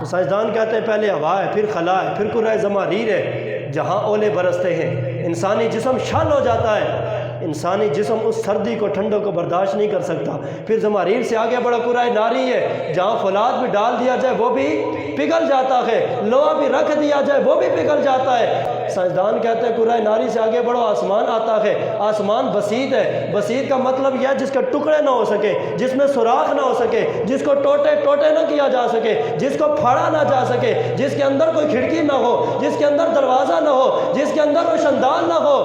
سائنسدان کہتے ہیں پہلے ہوا ہے، پھر خلا ہے، پھر کرۂ زماریر ہے جہاں اولے برستے ہیں۔ انسانی جسم شل ہو جاتا ہے، انسانی جسم اس سردی کو ٹھنڈوں کو برداشت نہیں کر سکتا۔ پھر زماریر سے آگے بڑا کرۂ ناری ہے جہاں فولاد بھی ڈال دیا جائے وہ بھی پگھل جاتا ہے، لوہا بھی رکھ دیا جائے وہ بھی پگھل جاتا ہے۔ سائنسدان کہتے ہیں کرۂ ناری سے آگے بڑھو آسمان آتا ہے۔ آسمان بسیط ہے، بسیط کا مطلب یہ ہے جس کے ٹکڑے نہ ہو سکے، جس میں سوراخ نہ ہو سکے، جس کو ٹوٹے ٹوٹے نہ کیا جا سکے، جس کو پھاڑا نہ جا سکے، جس کے اندر کوئی کھڑکی نہ ہو، جس کے اندر دروازہ نہ ہو، جس کے اندر روشن دان نہ ہو۔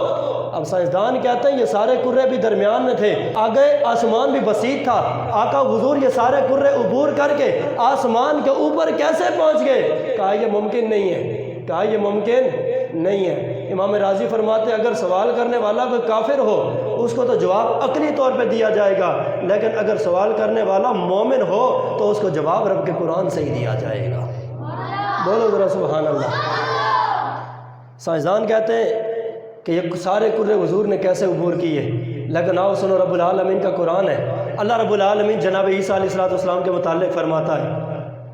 اب سائنسدان کہتے ہیں یہ سارے کرے بھی درمیان میں تھے، آگے آسمان بھی بسیط تھا۔ آقا حضور یہ سارے کرے عبور کر کے آسمان کے اوپر کیسے پہنچ گئے؟ کہا یہ ممکن نہیں ہے، کہا یہ ممکن نہیں ہے۔ امام راضی فرماتے اگر سوال کرنے والا کوئی کافر ہو اس کو تو جواب عقلی طور پہ دیا جائے گا، لیکن اگر سوال کرنے والا مومن ہو تو اس کو جواب رب کے قرآن سے ہی دیا جائے گا۔ بولو ذرا سبحان اللہ۔ سائنسدان کہتے ہیں کہ یہ سارے کرے حضور نے کیسے عبور کیے، لیکن آؤ سنو رب العالمین کا قرآن ہے۔ اللہ رب العالمین جناب عیسیٰ علیہ السلام کے متعلق فرماتا ہے،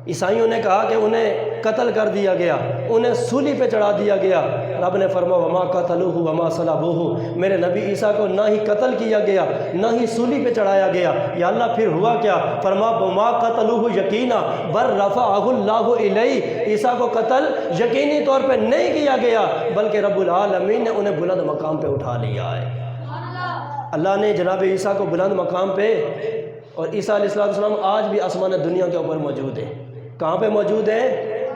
عیسائیوں نے کہا کہ انہیں قتل کر دیا گیا، انہیں سولی پہ چڑھا دیا گیا۔ رب نے فرمایا وما قتلوہ وما صلبوہ، میرے نبی عیسیٰ کو نہ ہی قتل کیا گیا نہ ہی سولی پہ چڑھایا گیا۔ یا اللہ پھر ہوا کیا؟ فرمایا وما قتلوہ یقینا بل رفعہ اللہ الیہ، عیسیٰ کو قتل یقینی طور پہ نہیں کیا گیا بلکہ رب العالمین نے انہیں بلند مقام پہ اٹھا لیا ہے۔ اللہ نے جناب عیسیٰ کو بلند مقام پہ، اور عیسیٰ علیہ السلام آج بھی آسمان دنیا کے اوپر موجود ہیں۔ کہاں پہ موجود ہیں؟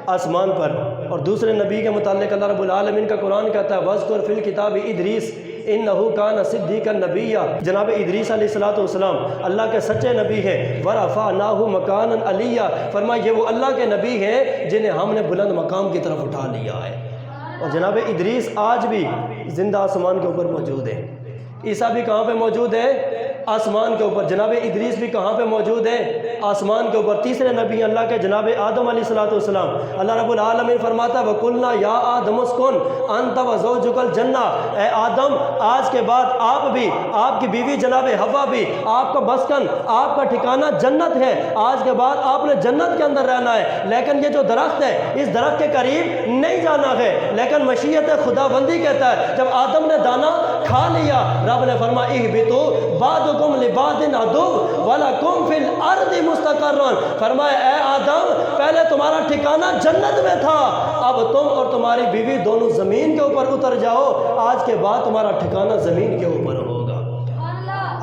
آسمان پر۔ اور دوسرے نبی کے متعلق اللہ رب العالمین کا قرآن کہتا ہے وَاذْكُرْ فِي الْكِتَابِ إِدْرِيسَ إِنَّهُ كَانَ صِدِّيقًا نَبِيًّا، جناب ادریس علیہ السلام اللہ کے سچے نبی ہیں۔ وَرَفَعْنَاهُ مَكَانًا عَلِيًّا، فرمایا یہ وہ اللہ کے نبی ہیں جنہیں ہم نے بلند مقام کی طرف اٹھا لیا ہے۔ اور جناب ادریس آج بھی زندہ آسمان کے اوپر موجود ہے۔ عیسیٰ بھی کہاں پہ موجود ہے؟ آسمان کے اوپر۔ جناب ادریس بھی کہاں پہ موجود ہے؟ آسمان کے اوپر۔ تیسرے نبی اللہ کے جناب آدم علیہ السلام، اللہ رب العالمین فرماتا ہے وَقُلْنَا يَا آدَمُ اسْكُنْ أَنْتَ وَزَوْجُكَ الْجَنَّةَ، اے آدم آج کے بعد آپ بھی، آپ کی بیوی جناب حوا بھی، آپ کا مسکن، آپ کا ٹھکانہ جنت ہے۔ آج کے بعد آپ نے جنت کے اندر رہنا ہے، لیکن یہ جو درخت ہے اس درخت کے قریب نہیں جانا ہے۔ لیکن مشیت خدا بندی کہتا ہے جب آدم نے دانا کھا لیا رب نے فرمایا اہبطوا بعضکم لبعض عدو ولکم فی الارض مستقر، فرمایا اے آدم پہلے تمہارا ٹھکانہ جنت میں تھا، اب تم اور تمہاری بیوی دونوں زمین کے اوپر اتر جاؤ، آج کے بعد تمہارا ٹھکانہ زمین کے اوپر ہوگا۔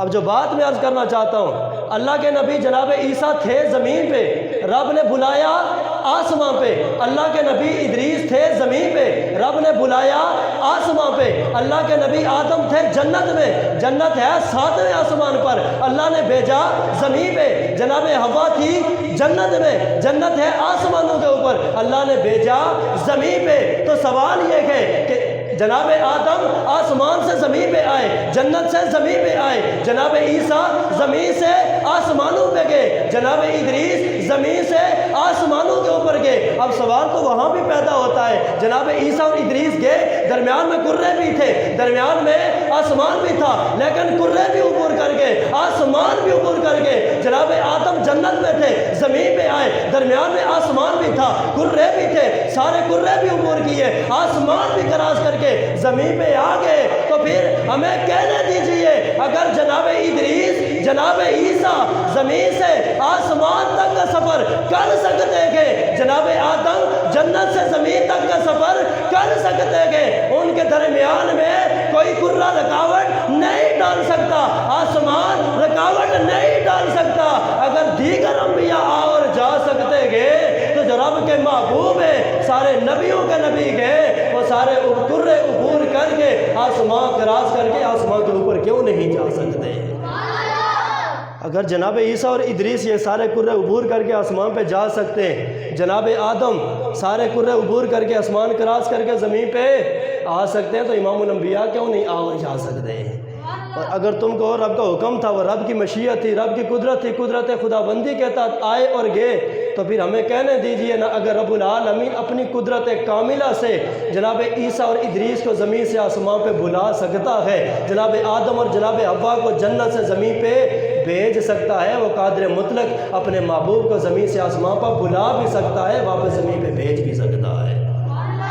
اب جو بات میں عرض کرنا چاہتا ہوں، اللہ کے نبی جناب عیسیٰ تھے زمین پہ، رب نے بلایا آسمان پہ۔ اللہ کے نبی ادریس تھے زمین پہ، رب نے بلایا آسمان پہ۔ اللہ کے نبی آدم تھے جنت میں، جنت ہے 7ویں آسمان پر، اللہ نے بھیجا زمین پہ۔ جناب حوا تھی جنت میں، جنت ہے آسمانوں کے اوپر، اللہ نے بھیجا زمین پہ۔ تو سوال یہ ہے کہ جناب آدم آسمان سے زمین پہ آئے، جنت سے زمین پہ آئے، جناب عیسیٰ زمین سے آسمانوں پہ گئے، جناب ادریس زمین سے آسمانوں کے اوپر گئے۔ اب سوال تو وہاں بھی پیدا ہوتا ہے، جناب عیسیٰ اور ادریس گئے، درمیان میں کرے بھی تھے، درمیان میں آسمان بھی تھا، لیکن کرے بھی عبور کر گئے، آسمان بھی عبور کر گئے۔ جناب آدم جنت میں تھے، زمین پہ آئے، درمیان میں آسمان بھی تھا، کرے بھی تھے، سارے کرے بھی عبور کیے، آسمان بھی کراس کر کے زمین پہ آ گئے۔ تو پھر ہمیں کہنے دیجئے اگر جناب ادریس جناب عیسیٰ زمین سے آسمان تک کا سفر کر سکتے گے، جناب آدم جنت سے زمین تک کا سفر کر سکتے گے، ان کے درمیان میں کوئی کرہ رکاوٹ نہیں ڈال سکتا، آسمان رکاوٹ نہیں ڈال سکتا۔ اگر دیگر انبیاء آ اور جا سکتے گے تو جو رب کے محبوب ہیں، سارے نبیوں کے نبی گئے، وہ سارے کرے عبور کر کے آسمان کراس کر کے آسمان کے اوپر کیوں نہیں جا سکتے؟ اگر جناب عیسیٰ اور ادریس یہ سارے کرے عبور کر کے آسمان پہ جا سکتے ہیں، جناب آدم سارے کرے عبور کر کے آسمان کراس کر کے زمین پہ آ سکتے ہیں، تو امام الانبیاء کیوں نہیں آ اور جا سکتے؟ اور اگر تم کو رب کا حکم تھا، وہ رب کی مشیت تھی، رب کی قدرت تھی، قدرت خدا بندی کے تحت آئے اور گئے، تو پھر ہمیں کہنے دیجئے نا، اگر رب العالمین اپنی قدرت کاملہ سے جناب عیسیٰ اور ادریس کو زمین سے آسمان پہ بلا سکتا ہے، جناب آدم اور جناب حوا کو جنت سے زمین پہ بھیج سکتا ہے، وہ قادر مطلق اپنے محبوب کو زمین سے آسمان پر بلا بھی سکتا ہے، واپس زمین پہ بھیج بھی سکتا ہے۔